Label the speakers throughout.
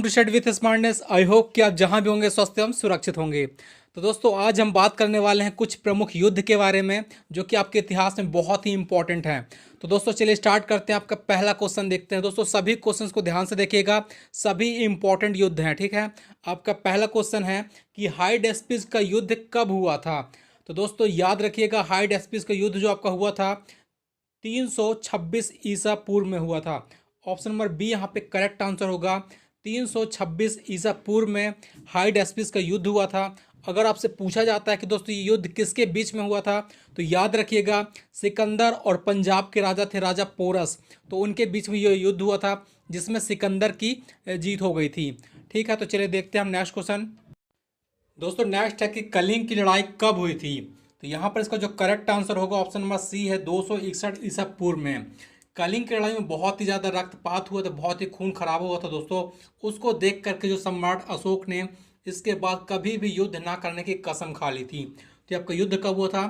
Speaker 1: To study with smartness. I hope कि आप जहां भी होंगे स्वस्थ एवं सुरक्षित होंगे। तो दोस्तों आज हम बात करने वाले हैं कुछ प्रमुख युद्ध के बारे में जो कि आपके इतिहास में बहुत ही इंपॉर्टेंट हैं। तो दोस्तों चलिए स्टार्ट करते हैं। आपका पहला क्वेश्चन देखते हैं। दोस्तों सभी क्वेश्चंस को ध्यान से देखिएगा, सभी इंपॉर्टेंट युद्ध हैं, ठीक है। आपका पहला क्वेश्चन है कि हाइडेस्पिस का युद्ध कब हुआ था। तो दोस्तों याद रखिएगा, हाइडेस्पिस का युद्ध जो आपका हुआ था 326 ईसा पूर्व में हुआ था। ऑप्शन नंबर बी यहाँ पे करेक्ट आंसर होगा। 326 ईसा पूर्व में हाइडेस्पिस का युद्ध हुआ था। अगर आपसे पूछा जाता है कि दोस्तों ये युद्ध किसके बीच में हुआ था, तो याद रखिएगा सिकंदर और पंजाब के राजा थे, राजा पोरस। तो उनके बीच में ये युद्ध हुआ था जिसमें सिकंदर की जीत हो गई थी। ठीक है, तो चलिए देखते हैं हम नेक्स्ट क्वेश्चन। दोस्तों नेक्स्ट है कि कलिंग की लड़ाई कब हुई थी। तो यहाँ पर इसका जो करेक्ट आंसर होगा ऑप्शन नंबर सी है, 261 ईसा पूर्व में। कलिंग की लड़ाई में बहुत ही ज़्यादा रक्तपात हुआ था, बहुत ही खून खराब हुआ था दोस्तों। उसको देख करके जो सम्राट अशोक ने इसके बाद कभी भी युद्ध ना करने की कसम खा ली थी। तो आपका युद्ध कब हुआ था?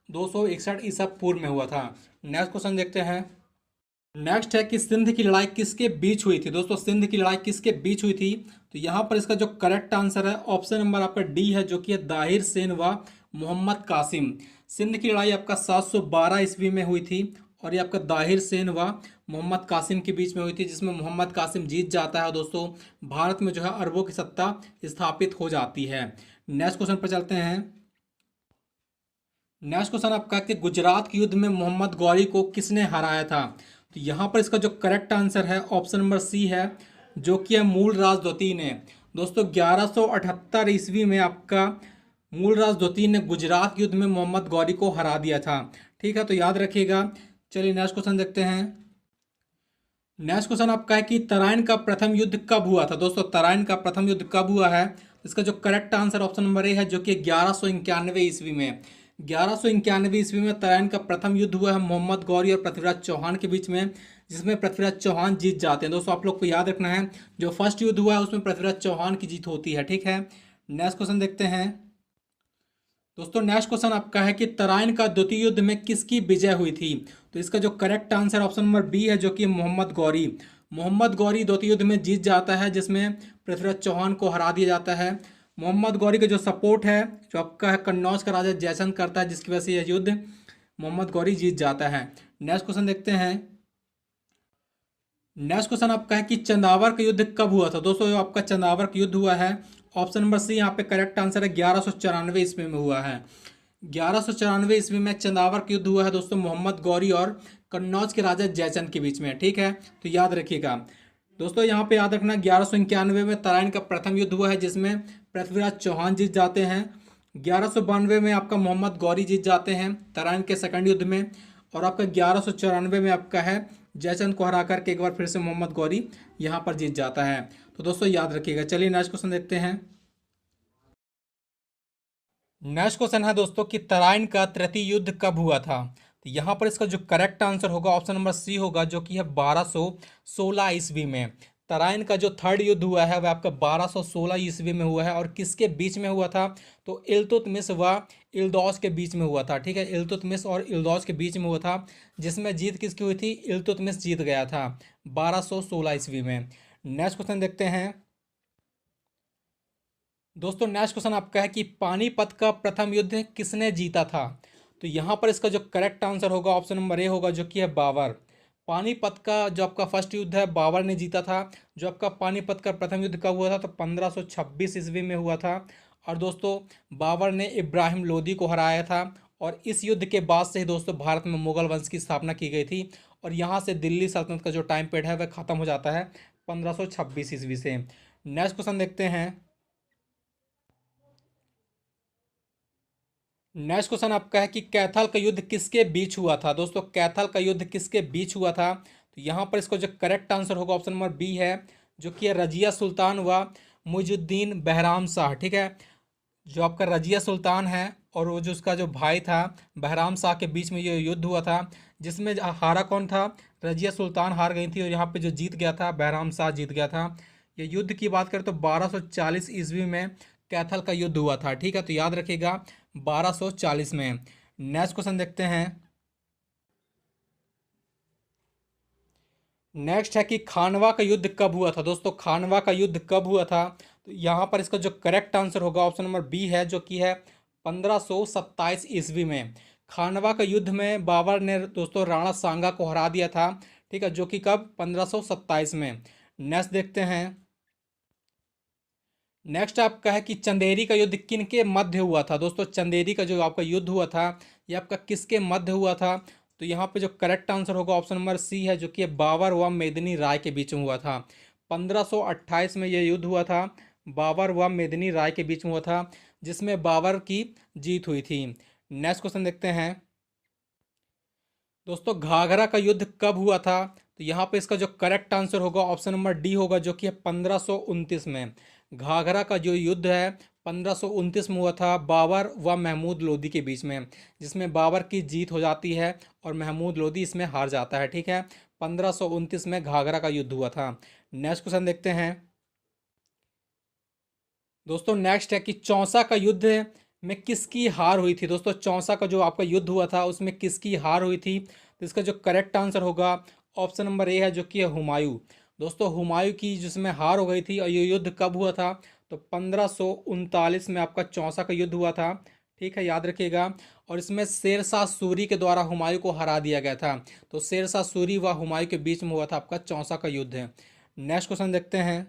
Speaker 1: 261 ईसा पूर्व में हुआ था। नेक्स्ट क्वेश्चन देखते हैं। नेक्स्ट है कि सिंध की लड़ाई किसके बीच हुई थी। दोस्तों सिंध की लड़ाई किसके बीच हुई थी? तो यहाँ पर इसका जो करेक्ट आंसर है ऑप्शन नंबर आपका डी है, जो कि है दाहिर सेन व मोहम्मद कासिम। सिंध की लड़ाई आपका 712 ईस्वी में हुई थी और ये आपका दाहिर सेन व मोहम्मद कासिम के बीच में हुई थी, जिसमें मोहम्मद कासिम जीत जाता है दोस्तों। भारत में जो है अरबों की सत्ता स्थापित हो जाती है। नेक्स्ट क्वेश्चन पर चलते हैं। नेक्स्ट क्वेश्चन आपका कि गुजरात के युद्ध में मोहम्मद गौरी को किसने हराया था। तो यहाँ पर इसका जो करेक्ट आंसर है ऑप्शन नंबर सी है, जो कि है मूलराज द्वितीय ने। दोस्तों 1178 ईस्वी में आपका मूलराज द्वितीय ने गुजरात के युद्ध में मोहम्मद गौरी को हरा दिया था। ठीक है, तो याद रखिएगा। चलिए नेक्स्ट क्वेश्चन देखते हैं। नेक्स्ट क्वेश्चन आपका है कि तराइन का प्रथम युद्ध कब हुआ था। दोस्तों तराइन का प्रथम युद्ध कब हुआ है? इसका जो correct answer option number A है, जो कि 1191 ईस्वी में। 1191 ईस्वी में तराइन का प्रथम युद्ध हुआ है मोहम्मद गौरी और पृथ्वीराज चौहान के बीच में, जिसमें पृथ्वीराज चौहान जीत जाते हैं। दोस्तों आप लोग को याद रखना है, जो फर्स्ट युद्ध हुआ है उसमें पृथ्वीराज चौहान की जीत होती है। ठीक है, नेक्स्ट क्वेश्चन देखते हैं। दोस्तों नेक्स्ट क्वेश्चन आपका है कि तराइन का द्वितीय युद्ध में किसकी विजय हुई थी। तो इसका जो correct answer option number B है, जो कि मोहम्मद गौरी। मोहम्मद गौरी द्वितीय युद्ध में जीत जाता है, जिसमें पृथ्वीराज चौहान को हरा दिया जाता है। मोहम्मद गौरी का जो सपोर्ट है, जो आपका है कन्नौज का राजा जयचंद करता है, जिसकी वजह से यह युद्ध मोहम्मद गौरी जीत जाता है। नेक्स्ट क्वेश्चन देखते हैं। नेक्स्ट क्वेश्चन आपका है कि चंदावर का युद्ध कब हुआ था। दोस्तों जो आपका चंदावर का युद्ध हुआ है, ऑप्शन नंबर सी यहाँ पे करेक्ट आंसर है, 1194 ईस्वी में हुआ है। 1194 ईस्वी में चंदावर का युद्ध हुआ है दोस्तों, मोहम्मद गौरी और कन्नौज के राजा जयचंद के बीच में। ठीक है, तो याद रखिएगा। दोस्तों यहाँ पे याद रखना 1191 में तराइन का प्रथम युद्ध हुआ है, जिसमें पृथ्वीराज चौहान जीत जाते हैं। 1192 में आपका मोहम्मद गौरी जीत जाते हैं तराइन के सेकंड युद्ध में। और आपका 1194 में आपका है जयचंद को हरा करके एक बार फिर से मोहम्मद गौरी यहाँ पर जीत जाता है। तो दोस्तों याद रखिएगा। चलिए नेक्स्ट क्वेश्चन देखते हैं। नेक्स्ट क्वेश्चन है दोस्तों कि तराइन का तृतीय युद्ध कब हुआ था। तो यहाँ पर इसका जो करेक्ट आंसर होगा ऑप्शन नंबर सी होगा, जो कि है 1216 ईस्वी में। तराइन का जो थर्ड युद्ध हुआ है वह आपका 1216 ईस्वी में हुआ है। और किसके बीच में हुआ था? तो इल्तुतमिश व इल्दौस के बीच में हुआ था। ठीक है, इल्तुतमिश और इल्दौस के बीच में हुआ था, जिसमें जीत किसकी हुई थी? इल्तुतमिश जीत गया था 1216 ईस्वी में। नेक्स्ट क्वेश्चन देखते हैं। दोस्तों नेक्स्ट क्वेश्चन आपका है कि पानीपत का प्रथम युद्ध किसने जीता था। तो यहाँ पर इसका जो करेक्ट आंसर होगा ऑप्शन नंबर ए होगा, जो कि है बाबर। पानीपत का जो आपका फर्स्ट युद्ध है बाबर ने जीता था। जो आपका पानीपत का प्रथम युद्ध कब हुआ था? तो 1526 ईस्वी में हुआ था। और दोस्तों बाबर ने इब्राहिम लोदी को हराया था। और इस युद्ध के बाद से ही दोस्तों भारत में मुगल वंश की स्थापना की गई थी। और यहाँ से दिल्ली सल्तनत का जो टाइम पीरियड है वह खत्म हो जाता है 1526 ईस्वी से। नेक्स्ट क्वेश्चन देखते हैं। नेक्स्ट क्वेश्चन आपका है कि कैथल का युद्ध किसके बीच हुआ था। दोस्तों कैथल का युद्ध किसके बीच हुआ था? तो यहाँ पर इसको जो करेक्ट आंसर होगा ऑप्शन नंबर बी है, जो कि है रजिया सुल्तान व मुइजुद्दीन बहराम शाह। ठीक है, जो आपका रजिया सुल्तान है और वो जो उसका जो भाई था बहराम शाह के बीच में ये युद्ध हुआ था, जिसमें हारा कौन था? रजिया सुल्तान हार गई थी और यहाँ पे जो जीत गया था बहराम शाह जीत गया था। ये युद्ध की बात करें तो 1240 ईस्वी में कैथल का युद्ध हुआ था। ठीक है, तो याद रखिएगा 1240 में। नेक्स्ट क्वेश्चन देखते हैं। नेक्स्ट है कि खानवा का युद्ध कब हुआ था। दोस्तों खानवा का युद्ध कब हुआ था, तो यहाँ पर इसका जो करेक्ट आंसर होगा ऑप्शन नंबर बी है, जो कि है 1527 ईस्वी में। खानवा का युद्ध में बाबर ने दोस्तों राणा सांगा को हरा दिया था, ठीक है, जो कि कब 1527 में। नेक्स्ट देखते हैं। नेक्स्ट आपका है कि चंदेरी का युद्ध किन के मध्य हुआ था। दोस्तों चंदेरी का जो आपका युद्ध हुआ था ये आपका किसके मध्य हुआ था, तो यहाँ पे जो करेक्ट आंसर होगा ऑप्शन नंबर सी है, जो कि बाबर व मेदिनी राय के बीच में हुआ था। 1528 में यह युद्ध हुआ था, बाबर व मेदिनी राय के बीच में हुआ था, जिसमें बाबर की जीत हुई थी। नेक्स्ट क्वेश्चन देखते हैं। दोस्तों घाघरा का युद्ध कब हुआ था, तो यहाँ पे इसका जो करेक्ट आंसर होगा ऑप्शन नंबर डी होगा, जो कि है 1529 में। घाघरा का जो युद्ध है 1529 में हुआ था बाबर व महमूद लोदी के बीच में, जिसमें बाबर की जीत हो जाती है और महमूद लोदी इसमें हार जाता है, ठीक है। 1529 में घाघरा का युद्ध हुआ था। नेक्स्ट क्वेश्चन देखते हैं। दोस्तों नेक्स्ट है कि चौसा का युद्ध में किसकी हार हुई थी। दोस्तों चौसा का जो आपका युद्ध हुआ था उसमें किसकी हार हुई थी, तो इसका जो करेक्ट आंसर होगा ऑप्शन नंबर ए है, जो कि है हुमायूं। दोस्तों हुमायूं की जिसमें हार हो गई थी, और ये युद्ध कब हुआ था, तो 1539 में आपका चौसा का युद्ध हुआ था, ठीक है, याद रखिएगा। और इसमें शेरशाह सूरी के द्वारा हुमायूं को हरा दिया गया था। तो शेरशाह सूरी व हुमायूं के बीच में हुआ था आपका चौसा का युद्ध। नेक्स्ट क्वेश्चन देखते हैं।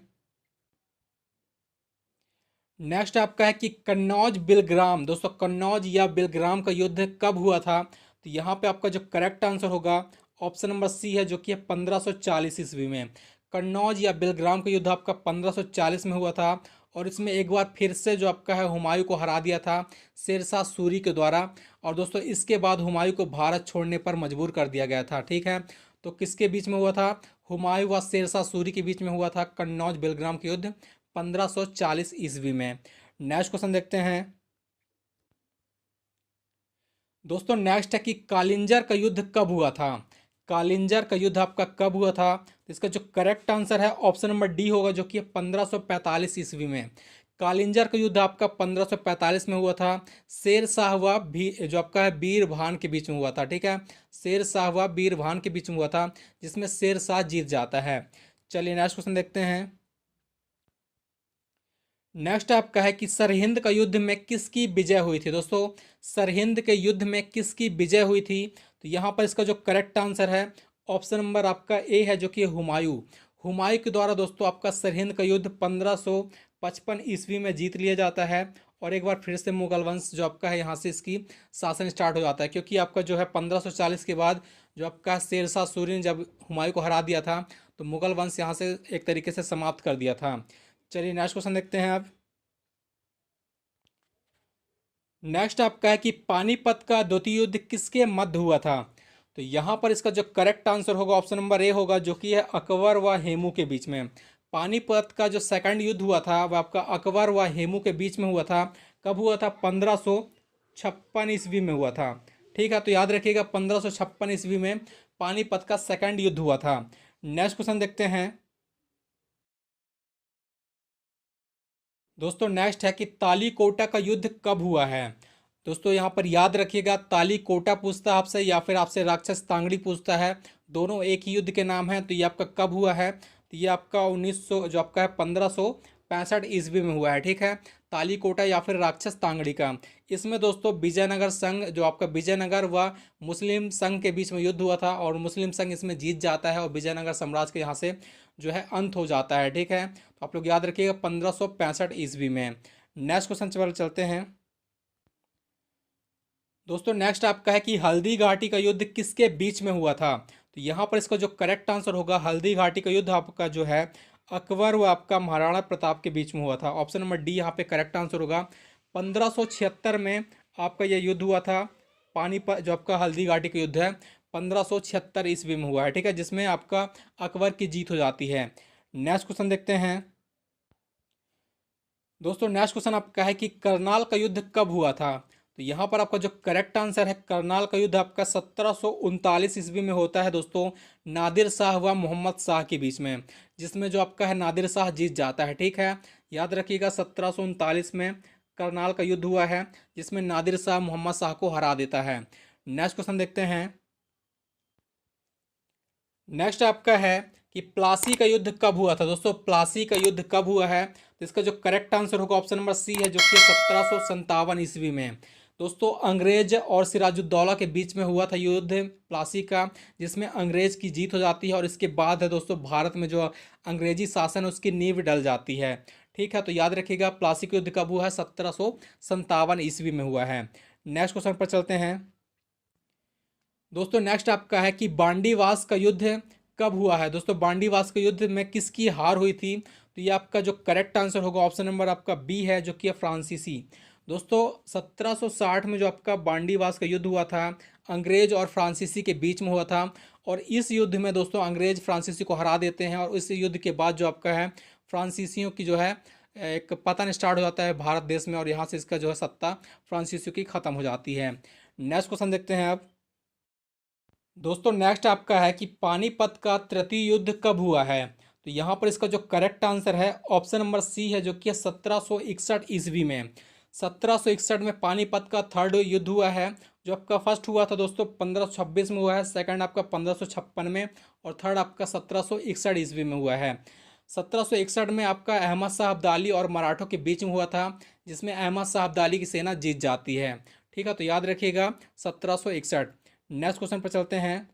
Speaker 1: नेक्स्ट आपका है कि कन्नौज बिलग्राम। दोस्तों कन्नौज या बिलग्राम का युद्ध कब हुआ था, तो यहाँ पे आपका जो करेक्ट आंसर होगा ऑप्शन नंबर सी है, जो कि है 1540 ईस्वी में। कन्नौज या बिलग्राम का युद्ध आपका 1540 में हुआ था, और इसमें एक बार फिर से जो आपका है हुमायूं को हरा दिया था शेरशाह सूरी के द्वारा। और दोस्तों इसके बाद हुमायूं को भारत छोड़ने पर मजबूर कर दिया गया था, ठीक है। तो किसके बीच में हुआ था, हुमायूं व शेरशाह सूरी के बीच में हुआ था कन्नौज बिलग्राम का युद्ध 1540 ईस्वी में। नेक्स्ट क्वेश्चन देखते हैं। दोस्तों नेक्स्ट है कि कालिंजर का युद्ध कब हुआ था। कालिंजर का युद्ध आपका कब हुआ था, तो इसका जो करेक्ट आंसर है ऑप्शन नंबर डी होगा, जो कि 1545 ईस्वी में। कालिंजर का युद्ध आपका 1545 में हुआ था। शेर शाह व भी जो आपका है बीरभान के बीच में हुआ था, ठीक है। शेर शाह व बीरभान के बीच में हुआ था, जिसमें शेर शाह जीत जाता है। चलिए नेक्स्ट क्वेश्चन देखते हैं। नेक्स्ट आपका है कि सरहिंद का युद्ध में किसकी विजय हुई थी। दोस्तों सरहिंद के युद्ध में किसकी विजय हुई थी, तो यहाँ पर इसका जो करेक्ट आंसर है ऑप्शन नंबर आपका ए है, जो कि हुमायूं। हुमायूं के द्वारा दोस्तों आपका सरहिंद का युद्ध 1555 ईस्वी में जीत लिया जाता है, और एक बार फिर से मुगल वंश जो आपका है यहाँ से इसकी शासन स्टार्ट हो जाता है, क्योंकि आपका जो है 1540 के बाद जो आपका शेरशाह सूरी ने जब हुमायूं को हरा दिया था, तो मुगल वंश यहाँ से एक तरीके से समाप्त कर दिया था। चलिए नेक्स्ट क्वेश्चन देखते हैं आप। नेक्स्ट आपका है कि पानीपत का द्वितीय युद्ध किसके मध्य हुआ था, तो यहाँ पर इसका जो करेक्ट आंसर होगा ऑप्शन नंबर ए होगा, जो कि है अकबर व हेमू के बीच में। पानीपत का जो सेकंड युद्ध हुआ था वह आपका अकबर व हेमू के बीच में हुआ था। कब हुआ था, 1556 ईस्वी में हुआ था, ठीक है। तो याद रखिएगा 1556 ईस्वी में पानीपत का सेकंड युद्ध हुआ था। नेक्स्ट क्वेश्चन देखते हैं। दोस्तों नेक्स्ट है कि तालीकोटा का युद्ध कब हुआ है। दोस्तों यहाँ पर याद रखिएगा तालीकोटा पूछता है आपसे, या फिर आपसे राक्षस तांगड़ी पूछता है, दोनों एक ही युद्ध के नाम हैं। तो ये आपका कब हुआ है, तो ये आपका 1900 जो आपका है 1565 ईस्वी में हुआ है, ठीक है। तालीकोटा या फिर राक्षस तांगड़ी का। इसमें दोस्तों विजयनगर संघ जो आपका विजयनगर व मुस्लिम संघ के बीच में युद्ध हुआ था, और मुस्लिम संघ इसमें जीत जाता है, और विजयनगर साम्राज्य के यहाँ से जो है अंत हो जाता है, ठीक है। तो आप लोग याद रखिएगा 1565 ईस्वी में। नेक्स्ट क्वेश्चन पर चलते हैं। दोस्तों नेक्स्ट आपका है कि हल्दी घाटी का युद्ध किसके बीच में हुआ था, तो यहाँ पर इसका जो करेक्ट आंसर होगा हल्दी घाटी का युद्ध आपका जो है अकबर व आपका महाराणा प्रताप के बीच में हुआ था। ऑप्शन नंबर डी यहाँ पे करेक्ट आंसर होगा। 1576 में आपका यह युद्ध हुआ था। पानीपत जो आपका हल्दी घाटी का युद्ध है 1576 ईस्वी में हुआ है, ठीक है, जिसमें आपका अकबर की जीत हो जाती है। नेक्स्ट क्वेश्चन देखते हैं। दोस्तों नेक्स्ट क्वेश्चन आपका है कि करनाल का युद्ध कब हुआ था, तो यहाँ पर आपका जो करेक्ट आंसर है करनाल का युद्ध आपका 1739 ईस्वी में होता है दोस्तों, नादिर शाह व मोहम्मद शाह के बीच में, जिसमें जो आपका है नादिर शाह जीत जाता है, ठीक है। याद रखिएगा 1739 में करनाल का युद्ध हुआ है, जिसमें नादिर शाह मोहम्मद शाह को हरा देता है। नेक्स्ट क्वेश्चन देखते हैं। नेक्स्ट आपका है कि प्लासी का युद्ध कब हुआ था। दोस्तों प्लासी का युद्ध कब हुआ है, तो इसका जो करेक्ट आंसर होगा ऑप्शन नंबर सी है, जो कि 1757 ईस्वी में। दोस्तों अंग्रेज और सिराजुद्दौला के बीच में हुआ था युद्ध प्लासी का, जिसमें अंग्रेज की जीत हो जाती है और इसके बाद है दोस्तों भारत में जो अंग्रेजी शासन है उसकी नींव डल जाती है। ठीक है, तो याद रखिएगा प्लासी का युद्ध कब हुआ है, 1757 ईस्वी में हुआ है। नेक्स्ट क्वेश्चन पर चलते हैं। दोस्तों नेक्स्ट आपका है कि बांडीवास का युद्ध कब हुआ है। दोस्तों बांडीवास के युद्ध में किसकी हार हुई थी, तो ये आपका जो करेक्ट आंसर होगा ऑप्शन नंबर आपका बी है, जो कि है फ्रांसीसी। दोस्तों 1760 में जो आपका बांडीवास का युद्ध हुआ था, अंग्रेज और फ्रांसीसी के बीच में हुआ था, और इस युद्ध में दोस्तों अंग्रेज फ्रांसीसी को हरा देते हैं, और इस युद्ध के बाद जो आपका है फ्रांसीसियों की जो है एक पतन स्टार्ट हो जाता है भारत देश में, और यहाँ से इसका जो है सत्ता फ्रांसीसियों की खत्म हो जाती है। नेक्स्ट क्वेश्चन देखते हैं आप। दोस्तों नेक्स्ट आपका है कि पानीपत का तृतीय युद्ध कब हुआ है, तो यहाँ पर इसका जो करेक्ट आंसर है ऑप्शन नंबर सी है, जो कि 1761 ईस्वी में। 1761 में पानीपत का थर्ड युद्ध हुआ है। जो आपका फर्स्ट हुआ था दोस्तों 1526 में हुआ है, सेकंड आपका 1556 में, और थर्ड आपका 1761 ईस्वी में हुआ है। 1761 में आपका अहमद शाह अब्दाली और मराठों के बीच में हुआ था, जिसमें अहमद शाह अब्दाली की सेना जीत जाती है। ठीक है, तो याद रखिएगा 1761। नेक्स्ट क्वेश्चन पर चलते हैं।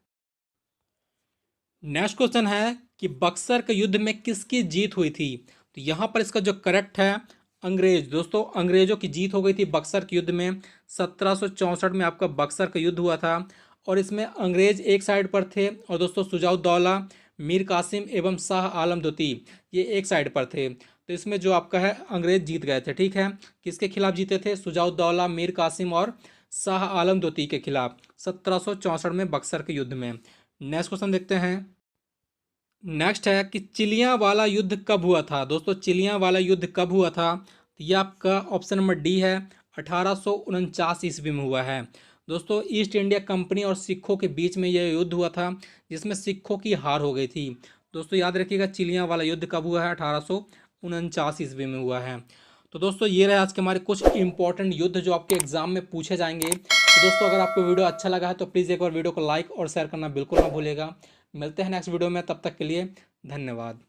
Speaker 1: नेक्स्ट क्वेश्चन है कि बक्सर के युद्ध में किसकी जीत हुई थी, तो यहाँ पर इसका जो करेक्ट है अंग्रेज। दोस्तों अंग्रेजों की जीत हो गई थी बक्सर के युद्ध में। 1764 में आपका बक्सर का युद्ध हुआ था, और इसमें अंग्रेज एक साइड पर थे, और दोस्तों सुजाउद्दौला, मीर कासिम एवं शाह आलम द्वितीय ये एक साइड पर थे। तो इसमें जो आपका है अंग्रेज जीत गए थे। ठीक है, किसके खिलाफ जीते थे, सुजाउद्दौला, मीर कासिम और शाह आलम द्वितीय के खिलाफ 1764 में बक्सर के युद्ध में। नेक्स्ट क्वेश्चन देखते हैं। नेक्स्ट है कि चिलियां वाला युद्ध कब हुआ था। दोस्तों चिलियां वाला युद्ध कब हुआ था, तो ये आपका ऑप्शन नंबर डी है, 1849 ईस्वी में हुआ है। दोस्तों ईस्ट इंडिया कंपनी और सिखों के बीच में यह युद्ध हुआ था, जिसमें सिखों की हार हो गई थी। दोस्तों याद रखिएगा चिलियां वाला युद्ध कब हुआ है, 1849 ईस्वी में हुआ है। तो दोस्तों ये रहे आज के हमारे कुछ इंपॉर्टेंट युद्ध जो आपके एग्जाम में पूछे जाएंगे। तो दोस्तों अगर आपको वीडियो अच्छा लगा है तो प्लीज़ एक बार वीडियो को लाइक और शेयर करना बिल्कुल ना भूलिएगा। मिलते हैं नेक्स्ट वीडियो में, तब तक के लिए धन्यवाद।